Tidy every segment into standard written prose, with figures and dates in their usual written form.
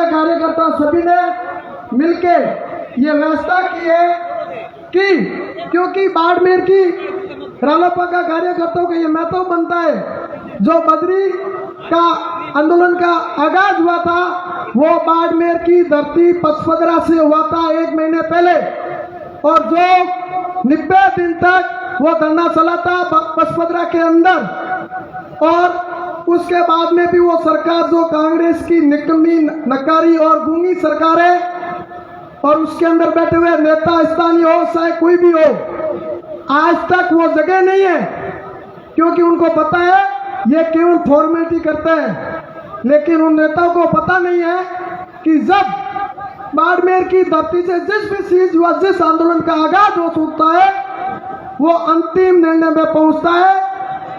कार्यकर्ता सभी ने मिलके ये व्यवस्था की है कि क्योंकि बाड़मेर की रालोपा का कार्यकर्ताओं का ये महत्व बनता है। जो बद्री का आंदोलन का आगाज हुआ था वो बाड़मेर की धरती पचपदरा से हुआ था 1 महीने पहले, और जो 90 दिन तक वो धरना चला था पचपदरा के अंदर। और उसके बाद में भी वो सरकार जो कांग्रेस की निकम्मी नकारी और गूंगी सरकार है, और उसके अंदर बैठे हुए नेता स्थानीय हो चाहे कोई भी हो, आज तक वो जगह नहीं है, क्योंकि उनको पता है ये केवल फॉर्मेलिटी करते हैं। लेकिन उन नेताओं को पता नहीं है कि जब बाड़मेर की धरती से जिस भी चीज व जिस आंदोलन का आगाज हो चुका है वो अंतिम निर्णय में पहुंचता है,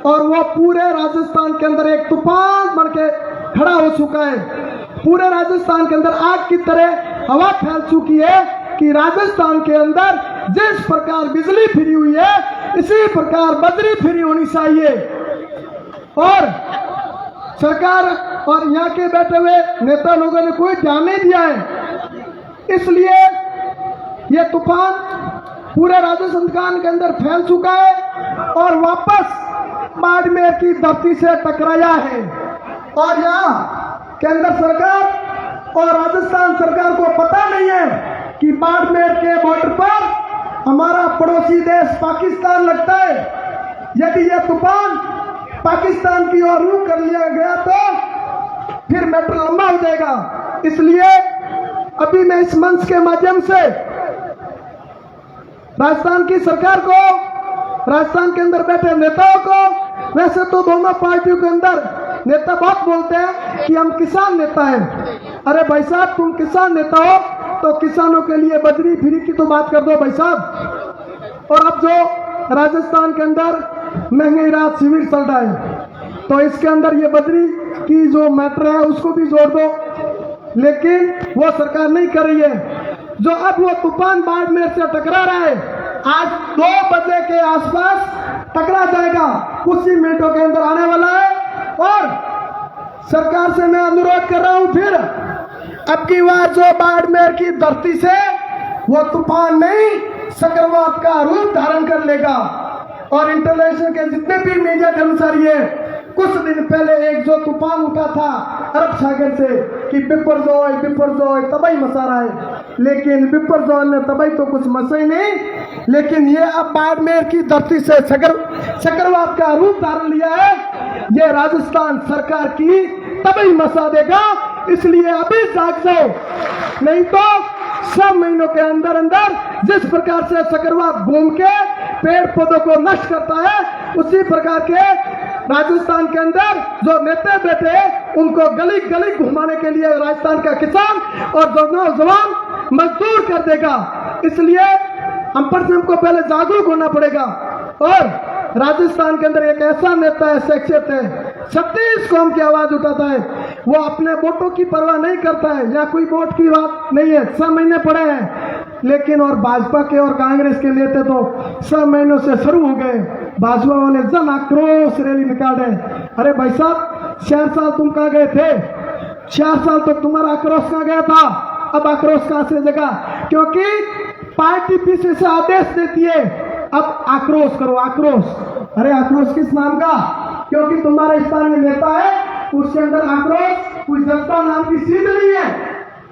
और वो पूरे राजस्थान के अंदर एक तूफान बन के खड़ा हो चुका है। पूरे राजस्थान के अंदर आग की तरह हवा फैल चुकी है कि राजस्थान के अंदर जिस प्रकार बिजली फ्री हुई है इसी प्रकार बद्री फ्री होनी चाहिए। और सरकार और यहाँ के बैठे हुए नेता लोगों ने कोई ध्यान नहीं दिया है, इसलिए ये तूफान पूरे राजस्थान के अंदर फैल चुका है और वापस बाड़मेर की धरती से टकराया है। और यहाँ केंद्र सरकार और राजस्थान सरकार को पता नहीं है कि बाड़मेर के बॉर्डर पर हमारा पड़ोसी देश पाकिस्तान लगता है। यदि यह तूफान पाकिस्तान की ओर रुख कर लिया गया तो फिर मैटर लंबा हो जाएगा। इसलिए अभी मैं इस मंच के माध्यम से राजस्थान की सरकार को, राजस्थान के अंदर बैठे नेताओं को, वैसे तो दोनों पार्टियों के अंदर नेता बहुत बोलते हैं कि हम किसान नेता हैं। अरे भाई साहब, तुम किसान नेता हो तो किसानों के लिए बजरी फ्री की तो बात कर दो भाई साहब। और अब जो राजस्थान के अंदर महंगाई राहत शिविर चल रहा है तो इसके अंदर ये बजरी की जो मैटर है उसको भी जोड़ दो, लेकिन वो सरकार नहीं कर रही है। जो अब वो तूफान बाड़मेर से टकरा रहा है, आज 2 बजे के आसपास टकरा जाएगा, कुछ ही मिनटों के अंदर आने वाला है। और सरकार से मैं अनुरोध कर रहा हूं फिर, अब की बार जो बाड़मेर की धरती से वो तूफान नहीं चक्रवात का रूप धारण कर लेगा। और इंटरनेशनल के जितने भी मीडिया कर्मचारी है, कुछ दिन पहले एक जो तूफान उठा था अरब सागर से कि बिपरजॉय तबाही मचा रहा है, लेकिन बिपरजॉय ने तबाही तो कुछ मचा ही नहीं, लेकिन ये अब बाड़मेर की धरती से चक्रवात का रूप धारण लिया है। ये राजस्थान सरकार की तबाही मचा देगा। इसलिए अभी जाग जाओ, नहीं तो 6 महीनों के अंदर अंदर जिस प्रकार से चक्रवात घूम के पेड़ पौधों को नष्ट करता है, उसी प्रकार के राजस्थान के अंदर जो नेता बैठे उनको गली गली घुमाने के लिए राजस्थान का किसान और जो नौजवान मजदूर कर देगा। इसलिए हम पर हमको पहले जागरूक होना पड़ेगा। और राजस्थान के अंदर एक ऐसा नेता है, शख्सियत है, 36 कौम की आवाज उठाता है, वो अपने वोटों की परवाह नहीं करता है, या कोई वोट की बात नहीं है। 6 महीने पड़े हैं, लेकिन और भाजपा के और कांग्रेस के नेता तो 6 महीनों से शुरू हो गए। भाजपा वाले जन आक्रोश रैली निकाल रहे। अरे भाई साहब, 4 साल तुम कहाँ गए थे? 4 साल तो तुम्हारा आक्रोश कहाँ गया था? अब आक्रोश कहाँ से जगह? क्योंकि पार्टी पीछे से आदेश देती है अब आक्रोश करो, आक्रोश। अरे आक्रोश किस नाम का? क्योंकि तुम्हारा स्थानीय नेता है, उसके अंदर आक्रोश कोई जनता नाम की चीज नहीं है।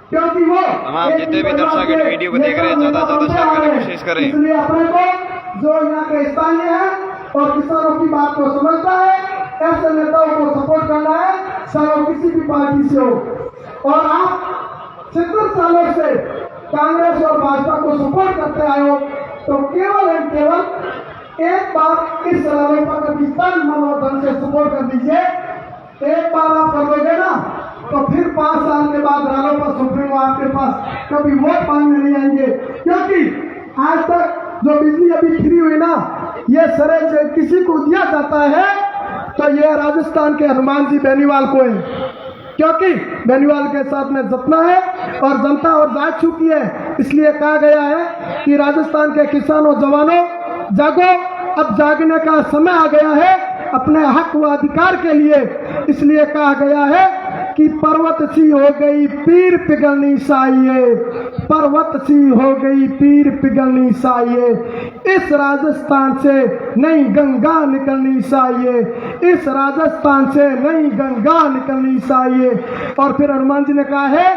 क्योंकि वो तमाम जितने भी दर्शक वीडियो को देख रहे हैं ज्यादा से ज्यादा शेयर करने की कोशिश करें। इसलिए अपने को जो यहाँ के स्थानीय है और किसानों की बात को समझता है, ऐसे नेताओं को सपोर्ट करना है, चाहे वो किसी भी पार्टी से हो। और आप 70 सालों से कांग्रेस और भाजपा को सपोर्ट करते आए हो, तो केवल एंड केवल एक बार इस रालोपा का तन मन और धन से सपोर्ट कर दीजिए। एक बार आप कर दोगे ना तो फिर 5 साल के बाद रालोपा सुप्रीमो आपके पास कभी वोट मांगने नहीं आएंगे। क्योंकि आज तक जो बिजली अभी फ्री हुई ना, ये सरे से किसी को दिया जाता है तो ये राजस्थान के हनुमान जी बेनीवाल को है। क्योंकि बेनीवाल के साथ में जतना है और जनता और जाग चुकी है। इसलिए कहा गया है कि राजस्थान के किसानों जवानों जागो, अब जागने का समय आ गया है अपने हक व अधिकार के लिए। इसलिए कहा गया है कि पर्वत सी हो गई पीर पिघलनी चाहिए, पर्वत सी हो गई पीर पिघलनी चाहिए, इस राजस्थान से नई गंगा निकलनी चाहिए, इस राजस्थान से नई गंगा निकलनी चाहिए। और फिर हनुमान जी ने कहा है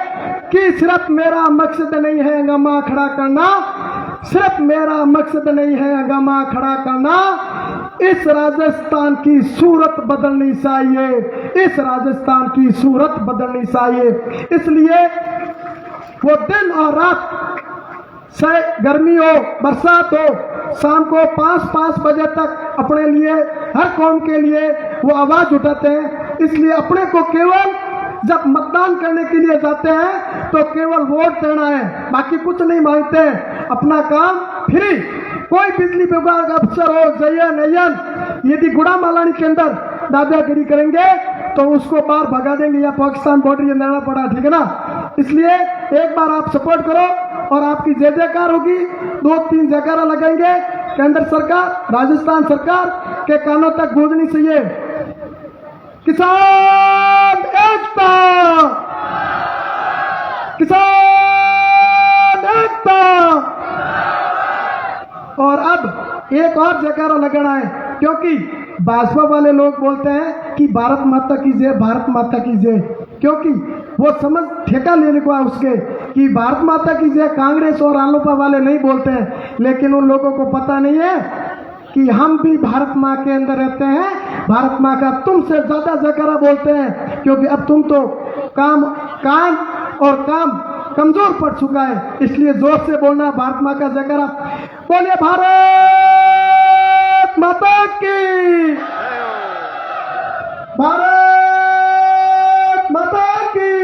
कि सिर्फ मेरा मकसद नहीं है हंगामा खड़ा करना, सिर्फ मेरा मकसद नहीं है हंगामा खड़ा करना, इस राजस्थान की सूरत बदलनी चाहिए, इस राजस्थान की सूरत बदलनी चाहिए। इसलिए वो दिन और रात, चाहे गर्मी हो बरसात हो, शाम को 5-5 बजे तक अपने लिए, हर कौम के लिए वो आवाज उठाते हैं। इसलिए अपने को केवल जब मतदान करने के लिए जाते हैं तो केवल वोट देना है, बाकी कुछ नहीं मांगते हैं, अपना काम फ्री। कोई बिजली विभाग अफसर हो जयन नयन यदि गुड़ामालानी के अंदर दादागिरी करेंगे तो उसको बाहर भगा देंगे या पाकिस्तान बॉर्डर ये लड़ना पड़ा, ठीक है ना। इसलिए एक बार आप सपोर्ट करो और आपकी जय जयकार होगी, 2-3 जयकारा लगाएंगे। केंद्र सरकार, राजस्थान सरकार के कानों तक गूंजनी चाहिए, किसान एकता, किसान एकता। और अब एक और जयकारा लगाना है, क्योंकि भाजपा वाले लोग बोलते हैं कि भारत माता की जय, भारत माता की जय, क्योंकि वो समझ ठेका लेने को है उसके कि भारत माता की जय कांग्रेस और आलोपा वाले नहीं बोलते हैं, लेकिन उन लोगों को पता नहीं है कि हम भी भारत माँ के अंदर रहते हैं, भारत माँ का तुमसे ज्यादा जयकारा बोलते हैं, क्योंकि अब तुम तो काम कमजोर पड़ चुका है। इसलिए जोर से बोलना भारत माँ का जयकारा। बोलिए भारत माता की, भारत माता की।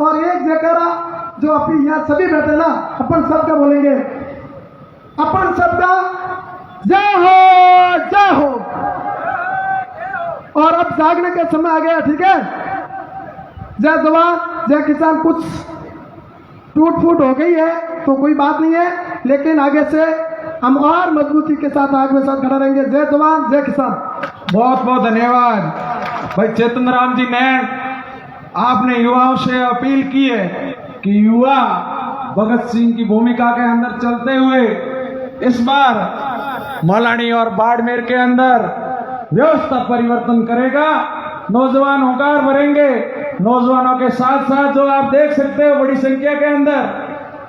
और एक जयकारा जो अभी यहाँ सभी बैठे ना, अपन सबका बोलेंगे, अपन सबका जय हो, जय हो। और अब जागने का समय आ गया, ठीक है। जय जवान जय किसान कुछ टूट फूट हो गई है तो कोई बात नहीं है, लेकिन आगे से हम और मजबूती के साथ आगे साथ खड़ा रहेंगे। जय जवान जय किसान। बहुत बहुत धन्यवाद भाई चेतन राम जी नैन। आपने युवाओं से अपील की है कि युवा भगत सिंह की भूमिका के अंदर चलते हुए इस बार मौलानी और बाड़मेर के अंदर व्यवस्था परिवर्तन करेगा। नौजवान होकार भरेंगे। नौजवानों के साथ साथ जो आप देख सकते हो बड़ी संख्या के अंदर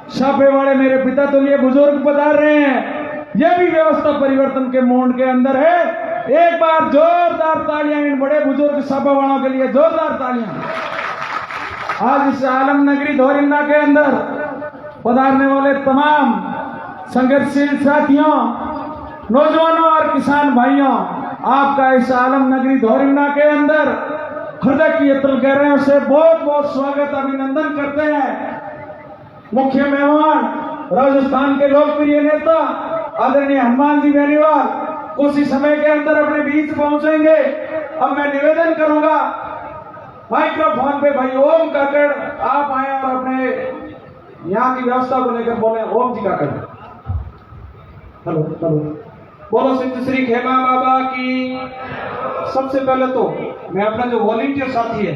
छापे वाले मेरे पिता तुल्य बुजुर्ग पधार रहे हैं, यह भी व्यवस्था परिवर्तन के मोड के अंदर है। एक बार जोरदार तालियां इन बड़े बुजुर्ग छापा वालों के लिए, जोरदार तालियां। आज इस आलम नगरी धोरिंदा के अंदर पधारने वाले तमाम संघर्षशील साथियों, नौजवानों और किसान भाइयों, आपका इस आलम नगरी धोरिंदा के अंदर हृदय की यत्न कह रहे हैं से बहुत बहुत स्वागत अभिनंदन करते हैं। मुख्य मेहमान राजस्थान के लोकप्रिय नेता आदरणीय हनुमान जी बेनीवाल कुछ ही समय के अंदर अपने बीच पहुंचेंगे। अब मैं निवेदन करूंगा माइक्रोफोन पे भाई ओम काकड़ आप आए और अपने यहाँ की व्यवस्था को लेकर बोले। ओम जी काकड़, हेलो हेलो, बोलो सिद्ध श्री खेमा बाबा की। सबसे पहले तो मैं अपना जो वॉलंटियर साथी है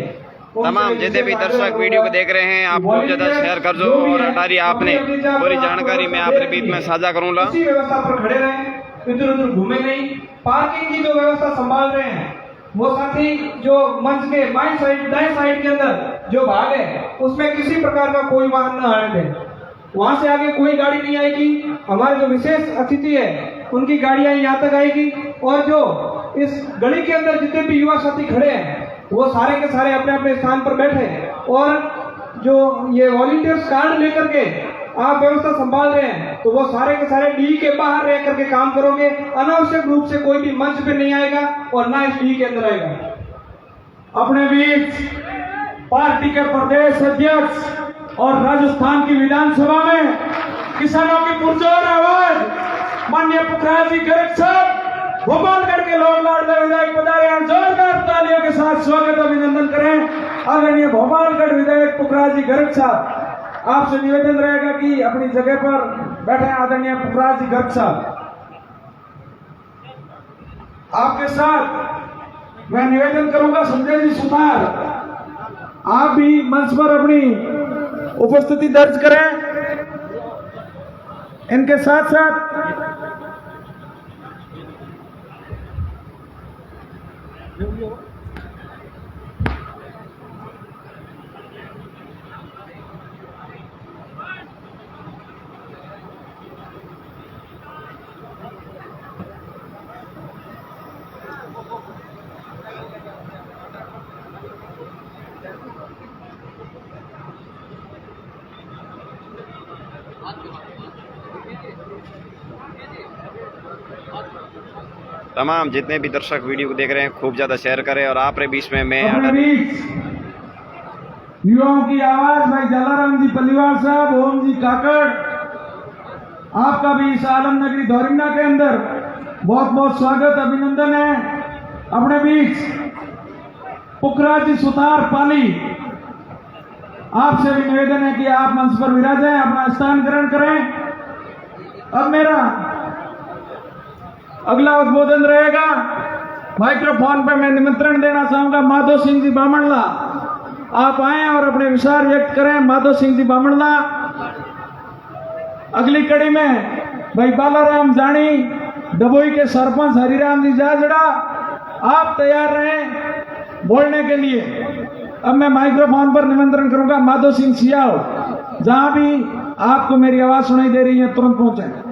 तमाम जितने भी दर्शक वीडियो को देख रहे हैं आपको ज्यादा शेयर कर दो और अटारी आपने पूरी जानकारी मैं आपके बीच में साझा करूंगा। इसी व्यवस्था पर खड़े रहें, इधर उधर घूमे नहीं। पार्किंग की जो व्यवस्था संभाल रहे हैं वो साथी जो मंच के बाईं साइड दाएं साइड के अंदर जो भाग है उसमें किसी प्रकार का कोई वाहन न आने दें। वहां से आगे कोई गाड़ी नहीं आएगी। हमारे जो विशेष अतिथि है उनकी गाड़ियां यहाँ तक आएगी। और जो इस गली के अंदर जितने भी युवा साथी खड़े हैं वो सारे के सारे अपने अपने स्थान पर बैठे हैं। और जो ये वॉलंटियर्स कार्ड लेकर के आप व्यवस्था संभाल रहे हैं तो वो सारे के सारे डी के बाहर रह करके काम करोगे। अनावश्यक रूप से कोई भी मंच पे नहीं आएगा और ना इस डी के अंदर आएगा। अपने बीच पार्टी के प्रदेश अध्यक्ष और राजस्थान की विधानसभा में किसानों की पुरजोर आवाज माननीय पुखराज जी गर्ग साहब, भोपालगढ़ के लोग लाडले विधायक पधारे हैं। जोरदार तालियों के साथ स्वागत अभिनंदन करें आदरणीय भोपालगढ़ विधायक पुखराज जी गर्ग साहब। आपसे निवेदन रहेगा कि अपनी जगह पर बैठे आदरणीय पुखराज जी गर्ग साहब। आपके साथ मैं निवेदन करूंगा संजय जी सुतार, आप भी मंच पर अपनी उपस्थिति दर्ज करें। इनके साथ साथ तमाम जितने भी दर्शक वीडियो को देख रहे हैं खूब ज्यादा शेयर करें। और आपके बीच में मैं अपने बीच युवाओं की आवाज भाई जलाराम जी पल्लीवाल साहब, ओम जी काकड़, आपका भी इस आलम नगरी धौरिंडा के अंदर बहुत बहुत स्वागत अभिनंदन है। अपने बीच पुखराज जी सुतार पाली, आपसे भी निवेदन है कि आप मंच पर विराजें, अपना स्थान ग्रहण करें। अब मेरा अगला उद्बोधन रहेगा। माइक्रोफोन पर मैं निमंत्रण देना चाहूंगा माधो सिंह जी बामणला, आप आए और अपने विचार व्यक्त करें। माधो सिंह जी बामणला। अगली कड़ी में भाई बालाराम जानी, डबोई के सरपंच हरिराम जी जाजड़ा, आप तैयार रहें बोलने के लिए। अब मैं माइक्रोफोन पर निमंत्रण करूंगा माधो सिंह सियाओ, जहां भी आपको मेरी आवाज सुनाई दे रही है तुरंत पहुंचे।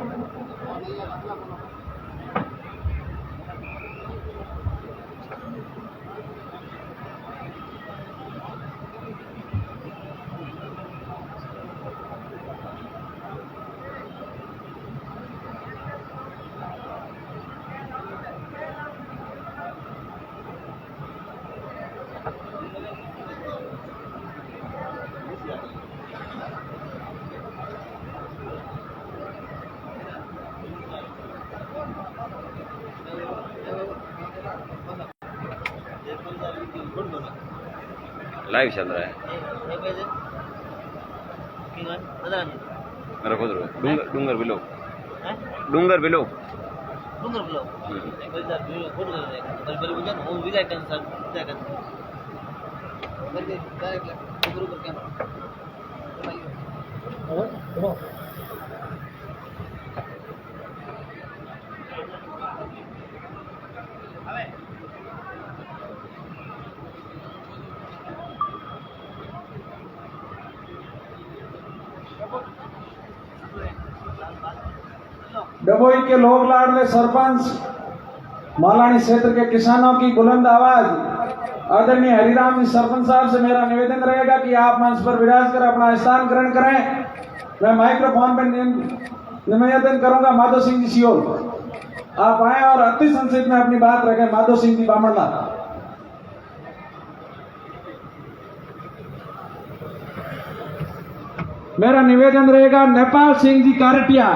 लाइव चल रहा है मेरा खुद डूंगर बिलो डूंगर बिलो डबोई के लोग लाडले सरपंच मालानी क्षेत्र के किसानों की बुलंद आवाज आदरणीय हरिराम जी सरपंच साहब से मेरा निवेदन रहेगा कि आप मंच पर विराज कर अपना स्थान ग्रहण करें। मैं माइक्रोफोन पर निवेदन करूंगा माधो सिंह जी सियोल, आप आए और अति संक्षिप्त में अपनी बात रखें। माधो सिंह जी बामणला। मेरा निवेदन रहेगा नेपाल सिंह जी कारटिया,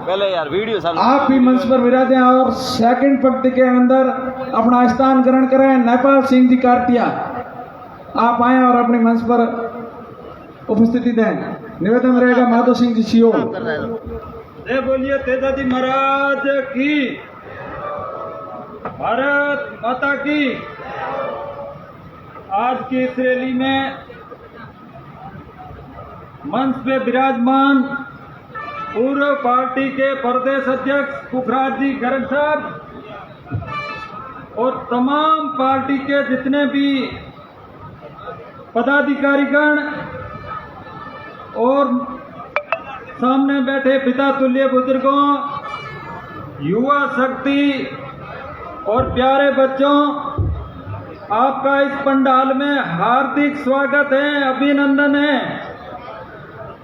पहले यार वीडियो आप भी मंच पर विराजें और सेकंड पंक्ति के अंदर अपना स्थान ग्रहण करें। नेपाल सिंह जी कारटिया, आप आए और अपने मंच पर उपस्थिति दें। निवेदन रहेगा माधो सिंह जी सियोल। जय बोलिए तेजाजी महाराज की, भारत माता की। आज की इस रैली में मंच पे विराजमान पूर्व पार्टी के प्रदेश अध्यक्ष पुखराज जी गर्ग साहब और तमाम पार्टी के जितने भी पदाधिकारीगण और सामने बैठे पिता तुल्य बुजुर्गों, युवा शक्ति और प्यारे बच्चों, आपका इस पंडाल में हार्दिक स्वागत है, अभिनंदन है।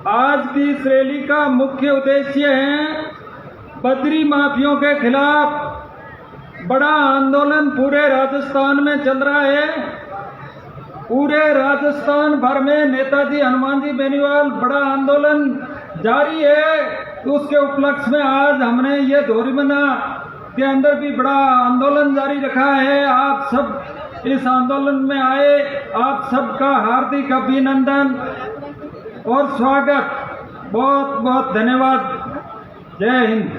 आज की इस रैली का मुख्य उद्देश्य है बद्री माफियों के खिलाफ बड़ा आंदोलन पूरे राजस्थान में चल रहा है। पूरे राजस्थान भर में नेताजी हनुमान जी बेनीवाल बड़ा आंदोलन जारी है। तो उसके उपलक्ष्य में आज हमने ये धोरीमना के अंदर भी बड़ा आंदोलन जारी रखा है। आप सब इस आंदोलन में आए, आप सबका हार्दिक अभिनंदन और स्वागत। बहुत बहुत धन्यवाद। जय हिंद।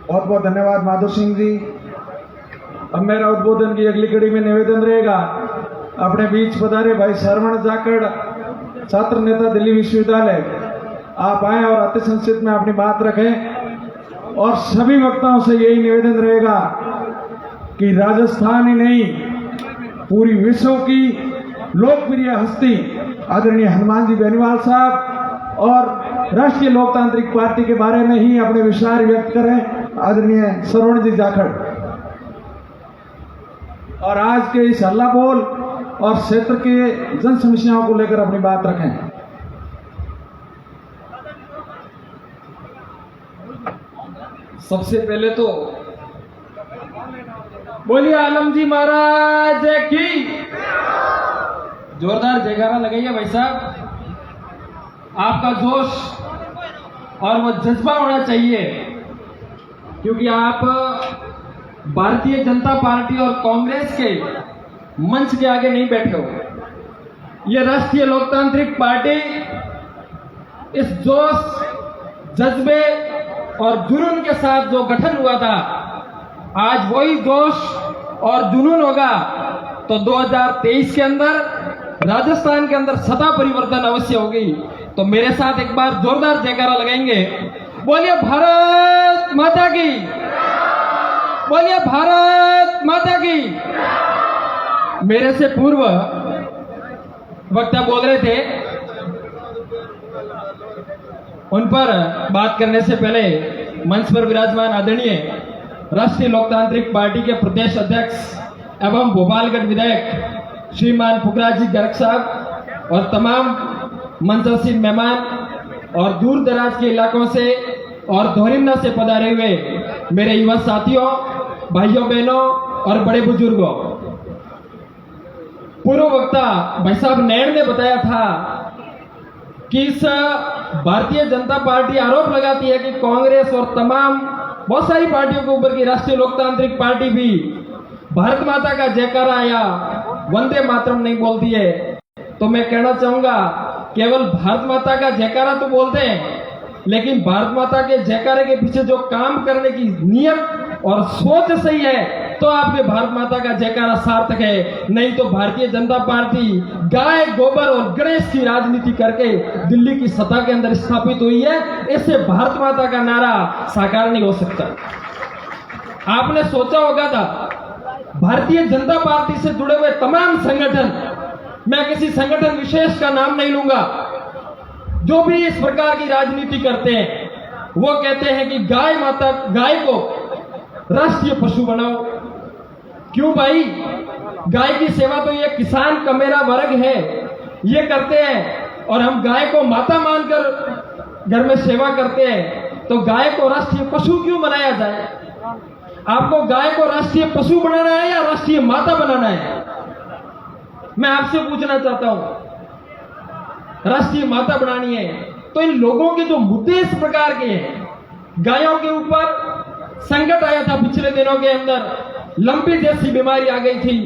बहुत बहुत धन्यवाद माधो सिंह जी। अब मेरा उद्बोधन की अगली कड़ी में निवेदन रहेगा, अपने बीच पधारे भाई श्रवण जाखड़, छात्र नेता दिल्ली विश्वविद्यालय, आप आए और अति संक्षिप्त में अपनी बात रखें। और सभी वक्ताओं से यही निवेदन रहेगा कि राजस्थान ही नहीं, पूरी विश्व की लोकप्रिय हस्ती आदरणीय हनुमान जी बेनीवाल साहब और राष्ट्रीय लोकतांत्रिक पार्टी के बारे में ही अपने विचार व्यक्त करें आदरणीय श्रवण जी जाखड़। और आज के इस हल्ला बोल और क्षेत्र के जन समस्याओं को लेकर अपनी बात रखें। सबसे पहले तो बोलिए आलम जी महाराज की जोरदार जयकारा लगाइए भाई साहब। आपका जोश और वो जज्बा होना चाहिए, क्योंकि आप भारतीय जनता पार्टी और कांग्रेस के मंच के आगे नहीं बैठे हो। ये राष्ट्रीय लोकतांत्रिक पार्टी इस जोश, जज्बे और जुनून के साथ जो गठन हुआ था, आज वही जोश और जुनून होगा तो 2023 के अंदर राजस्थान के अंदर सत्ता परिवर्तन अवश्य होगी। तो मेरे साथ एक बार जोरदार जयकारा लगाएंगे। बोलिए भारत माता की, बोलिए भारत माता की। मेरे से पूर्व वक्ता बोल रहे थे, उन पर बात करने से पहले मंच पर विराजमान आदरणीय राष्ट्रीय लोकतांत्रिक पार्टी के प्रदेश अध्यक्ष एवं भोपालगढ़ विधायक श्रीमान पुखराज जी गर्ग साहब और तमाम मंचासीन मेहमान और दूर दराज के इलाकों से और दोहरिन्ना से पधारे हुए मेरे युवा साथियों, भाइयों बहनों और बड़े बुजुर्गों, पूर्व वक्ता भाई साहब नैण ने बताया था कि इस भारतीय जनता पार्टी आरोप लगाती है कि कांग्रेस और तमाम बहुत सारी पार्टियों के ऊपर की राष्ट्रीय लोकतांत्रिक पार्टी भी भारत माता का जयकारा या वंदे मातरम नहीं बोलती है। तो मैं कहना चाहूंगा, केवल भारत माता का जयकारा तो बोलते हैं, लेकिन भारत माता के जयकारे के पीछे जो काम करने की नियत और सोच सही है तो आपके भारत माता का जयकारा सार्थक है। नहीं तो भारतीय जनता पार्टी गाय, गोबर और गणेश की राजनीति करके दिल्ली की सत्ता के अंदर स्थापित हुई है। इससे भारत माता का नारा साकार नहीं हो सकता। आपने सोचा होगा था भारतीय जनता पार्टी से जुड़े हुए तमाम संगठन, मैं किसी संगठन विशेष का नाम नहीं लूंगा, जो भी इस प्रकार की राजनीति करते हैं, वो कहते हैं कि गाय को राष्ट्रीय पशु बनाओ। क्यों भाई? गाय की सेवा तो ये किसान का मेरा वर्ग है, ये करते हैं, और हम गाय को माता मानकर घर में सेवा करते हैं। तो गाय को राष्ट्रीय पशु क्यों बनाया जाए? आपको गाय को राष्ट्रीय पशु बनाना है या राष्ट्रीय माता बनाना है? मैं आपसे पूछना चाहता हूं। राष्ट्रीय माता बनानी है तो इन लोगों के जो मुद्दे इस प्रकार के हैं, गायों के ऊपर संकट आया था पिछले दिनों के अंदर, लंपी जैसी बीमारी आ गई थी,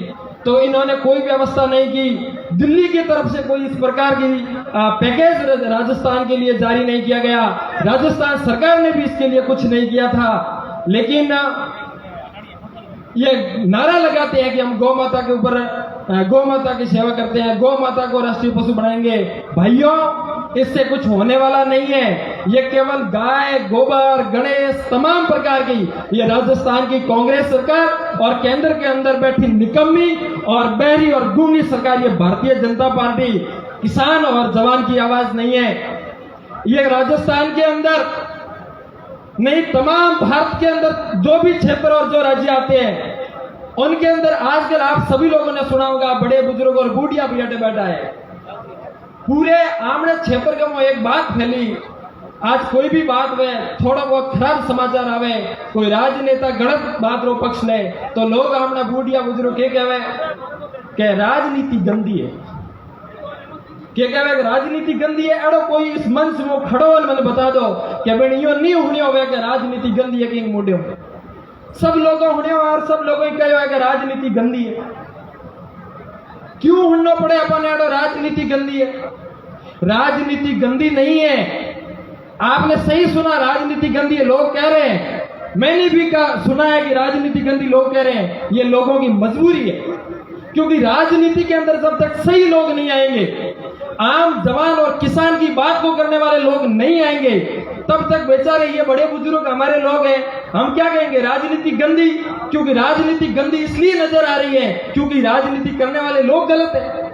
तो इन्होंने कोई व्यवस्था नहीं की। दिल्ली की तरफ से कोई इस प्रकार की पैकेज राजस्थान के लिए जारी नहीं किया गया। राजस्थान सरकार ने भी इसके लिए कुछ नहीं किया था। लेकिन ये नारा लगाते हैं कि हम गौ माता के ऊपर, गौ माता की सेवा करते हैं, गौ माता को राष्ट्रीय पशु बनाएंगे। भाइयों, इससे कुछ होने वाला नहीं है। ये केवल गाय, गोबर, गणेश, तमाम प्रकार की ये राजस्थान की कांग्रेस सरकार और केंद्र के अंदर बैठी निकम्मी और बहरी और गूंगी सरकार, ये भारतीय जनता पार्टी किसान और जवान की आवाज नहीं है। ये राजस्थान के अंदर नहीं, तमाम भारत के अंदर जो भी क्षेत्र और जो राज्य आते हैं उनके अंदर आजकल आप सभी लोगों ने सुना होगा, बड़े बुजुर्ग और बूढ़िया भी अटे बैठा है। पूरे आमने क्षेत्र के में एक बात फैली, आज कोई भी बात में थोड़ा बहुत खराब समाचार आवे, कोई राजनेता गलत बात रो पक्ष ले, तो लोग आमना बूढ़िया बुजुर्ग के कहवे कि राजनीति गंदी है, के कहवे राजनीति गंदी है। एड़ो कोई इस मंच में खड़ो और मैंने बता दो कि बेन यो नहीं हुने होवे कि राजनीति गंदी है। किंग मुड़ियो सब लोगों हुने और सब लोगों ही कहो है कि राजनीति गंदी है। क्यों हुड़ना पड़े अपन एड़ो राजनीति गंदी है? राजनीति गंदी नहीं है। आपने सही सुना, राजनीति गंदी है। लोग कह रहे हैं मैंने भी सुना है कि राजनीति गंदी लोग कह रहे हैं, ये लोगों की मजबूरी है, क्योंकि राजनीति के अंदर जब तक सही लोग नहीं आएंगे, आम जवान और किसान की बात को करने वाले लोग नहीं आएंगे, तब तक बेचारे ये बड़े बुजुर्ग हमारे लोग हैं, हम क्या कहेंगे राजनीति गंदी। क्योंकि राजनीति गंदी इसलिए नजर आ रही है क्योंकि राजनीति करने वाले लोग गलत है,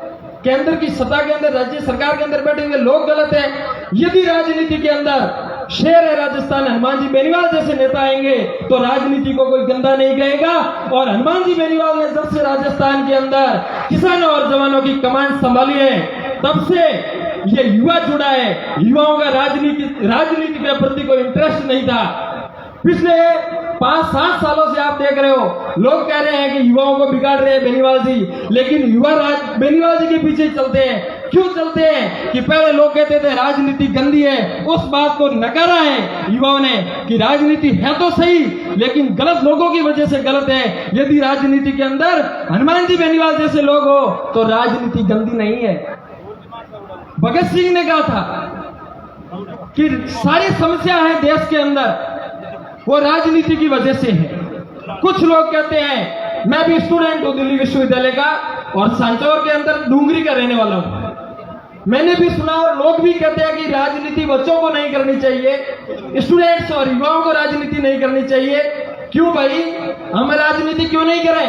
केंद्र की सत्ता के अंदर, राज्य सरकार के अंदर बैठे हुए लोग गलत है। यदि राजनीति के अंदर शेर है राजस्थान, हनुमान जी बेनीवाल जैसे नेता आएंगे तो राजनीति को कोई गंदा नहीं कहेगा। और हनुमान जी बेनीवाल ने जब से राजस्थान के अंदर किसानों और जवानों की कमांड संभाली है, तब से ये युवा जुड़ा है। युवाओं का राजनीति के प्रति कोई इंटरेस्ट नहीं था। पिछले 5-7 सालों से आप देख रहे हो, लोग कह रहे हैं कि युवाओं को बिगाड़ रहे हैं बेनीवाल जी, लेकिन युवा बेनीवाल जी के पीछे चलते हैं। क्यों चलते हैं? कि पहले लोग कहते थे राजनीति गंदी है, उस बात को नकारा है युवाओं ने कि राजनीति है तो सही लेकिन गलत लोगों की वजह से गलत है। यदि राजनीति के अंदर हनुमान जी बेनीवाल जैसे लोग हो तो राजनीति गंदी नहीं है। भगत सिंह ने कहा था कि सारी समस्या है देश के अंदर वो राजनीति की वजह से है। कुछ लोग कहते हैं, मैं भी स्टूडेंट हूं दिल्ली विश्वविद्यालय का और सांचौर के अंदर डूंगरी का रहने वाला हूं, मैंने भी सुना और लोग भी कहते हैं कि राजनीति बच्चों को नहीं करनी चाहिए, स्टूडेंट्स और युवाओं को राजनीति नहीं करनी चाहिए। क्यों भाई, हम राजनीति क्यों नहीं करें?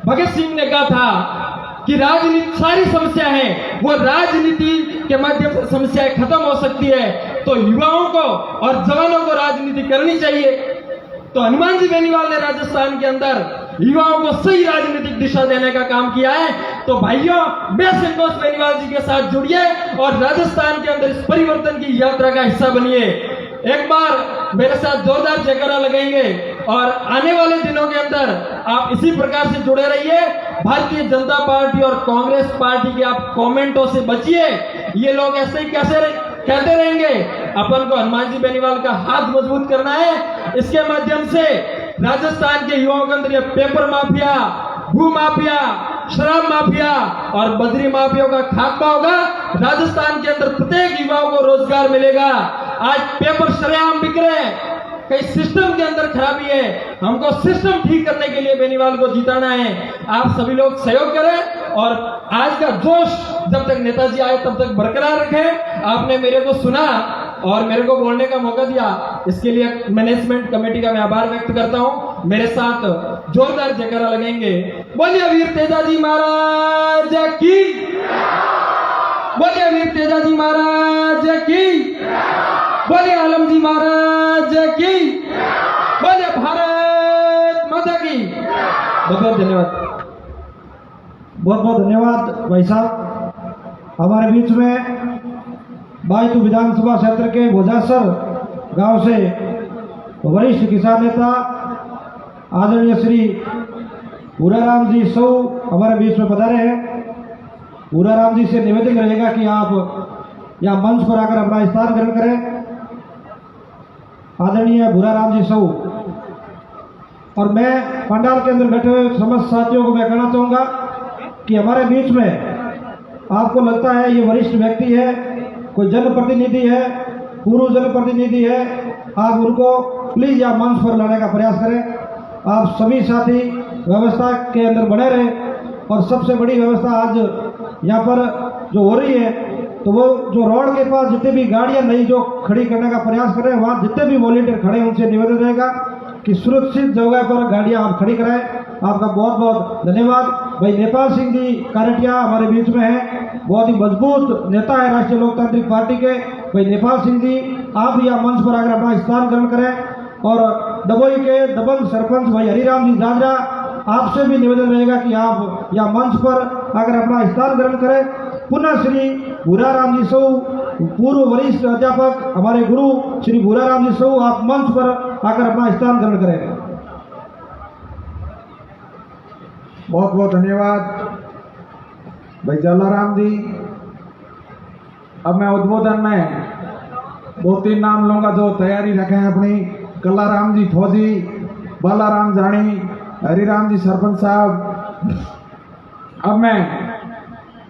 भगत सिंह ने कहा था कि राजनीति सारी समस्या है वो राजनीति के माध्यम से समस्याएं खत्म हो सकती है, तो युवाओं को और जवानों को राजनीति करनी चाहिए। तो हनुमान जी बेनीवाल ने राजस्थान के अंदर युवाओं को सही राजनीतिक दिशा देने का काम किया है। तो भाइयों, बेसंकोच बेनीवाल जी के साथ जुड़िए और राजस्थान के अंदर इस परिवर्तन की यात्रा का हिस्सा बनिए। एक बार मेरे साथ जोरदार जयकारा लगाएंगे और आने वाले दिनों के अंदर आप इसी प्रकार से जुड़े रहिए। भारतीय जनता पार्टी और कांग्रेस पार्टी के आप कमेंटों से बचिए। ये लोग ऐसे ही कैसे कहते रहेंगे, अपन को हनुमान जी बेनीवाल का हाथ मजबूत करना है। इसके माध्यम से राजस्थान के युवाओं के अंदर ये पेपर माफिया, भू माफिया, शराब माफिया और बजरी माफिया का खात्मा होगा। राजस्थान के अंदर प्रत्येक युवाओं को रोजगार मिलेगा। आज पेपर शरेआम बिक रहे हैं, कई सिस्टम के अंदर खराबी है, हमको सिस्टम ठीक करने के लिए बेनीवाल को जिताना है। आप सभी लोग सहयोग करें और आज का जोश जब तक नेताजी आए तब तक बरकरार रखें। आपने मेरे को सुना और मेरे को बोलने का मौका दिया, इसके लिए मैनेजमेंट कमेटी का मैं आभार व्यक्त करता हूं। मेरे साथ जोरदार जयकारा लगेंगे। बोलिए वीर तेजाजी महाराज की, बोलिए वीर तेजाजी महाराज की, बोलिए आलम जी महाराज की, बोलिए भारत माता की। बहुत धन्यवाद। बहुत बहुत धन्यवाद भाई साहब। हमारे बीच में बायतू विधानसभा क्षेत्र के भोजासर गांव से वरिष्ठ किसान नेता आदरणीय श्री भूराराम जी सौ हमारे बीच में पधारे हैं। भूराराम जी से निवेदन रहेगा कि आप यहाँ मंच पर आकर अपना स्थान ग्रहण करें। आदरणीय भूराराम जी सौ। और मैं पंडाल के अंदर बैठे हुए समस्त साथियों को मैं कहना चाहूँगा कि हमारे बीच में आपको लगता है ये वरिष्ठ व्यक्ति है, कोई जनप्रतिनिधि है, पूर्व जनप्रतिनिधि है, आप उनको प्लीज यहाँ मंच पर लाने का प्रयास करें। आप सभी साथी व्यवस्था के अंदर बने रहें। और सबसे बड़ी व्यवस्था आज यहाँ पर जो हो रही है, तो वो जो रोड के पास जितने भी गाड़ियाँ नई जो खड़ी करने का प्रयास कर रहे हैं, वहाँ जितने भी वॉलंटियर खड़े हैं उनसे निवेदन रहेगा कि सुरक्षित जगह पर गाड़ियाँ आप खड़ी कराएं। आपका बहुत बहुत धन्यवाद। भाई नेपाल सिंह जी कारटिया हमारे बीच में हैं, बहुत ही मजबूत नेता है राष्ट्रीय लोकतांत्रिक पार्टी के। भाई नेपाल सिंह जी, आप यहाँ मंच पर आकर अपना स्थान ग्रहण करें। और दबोई के दबंग सरपंच भाई हरिराम जी जाजरा, आपसे भी निवेदन रहेगा कि आप यहाँ मंच पर आकर अपना स्थान ग्रहण करें। पुनः श्री भूराराम जी सौ, पूर्व वरिष्ठ अध्यापक हमारे गुरु श्री भूराराम जी सौ, आप मंच पर आकर अपना स्थान ग्रहण करें। बहुत बहुत धन्यवाद भाई जलाराम जी। अब मैं उद्बोधन में 2-3 नाम लूंगा जो तैयारी रखे हैं अपनी। कलाराम जी फौजी, बालाराम जानी, हरिराम जी सरपंच साहब। अब मैं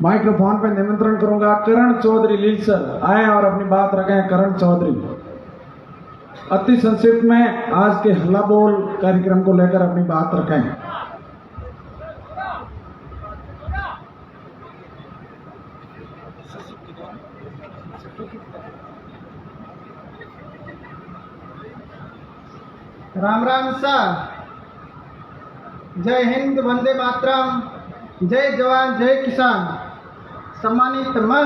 माइक्रोफोन पे निमंत्रण करूंगा करण चौधरी लील सर आए और अपनी बात रखें। करण चौधरी। अति संक्षिप्त में आज के हल्ला बोल कार्यक्रम को लेकर अपनी बात रखें। राम राम सा। जय हिंद, वंदे मातरम, जय जवान जय किसान। सम्मानित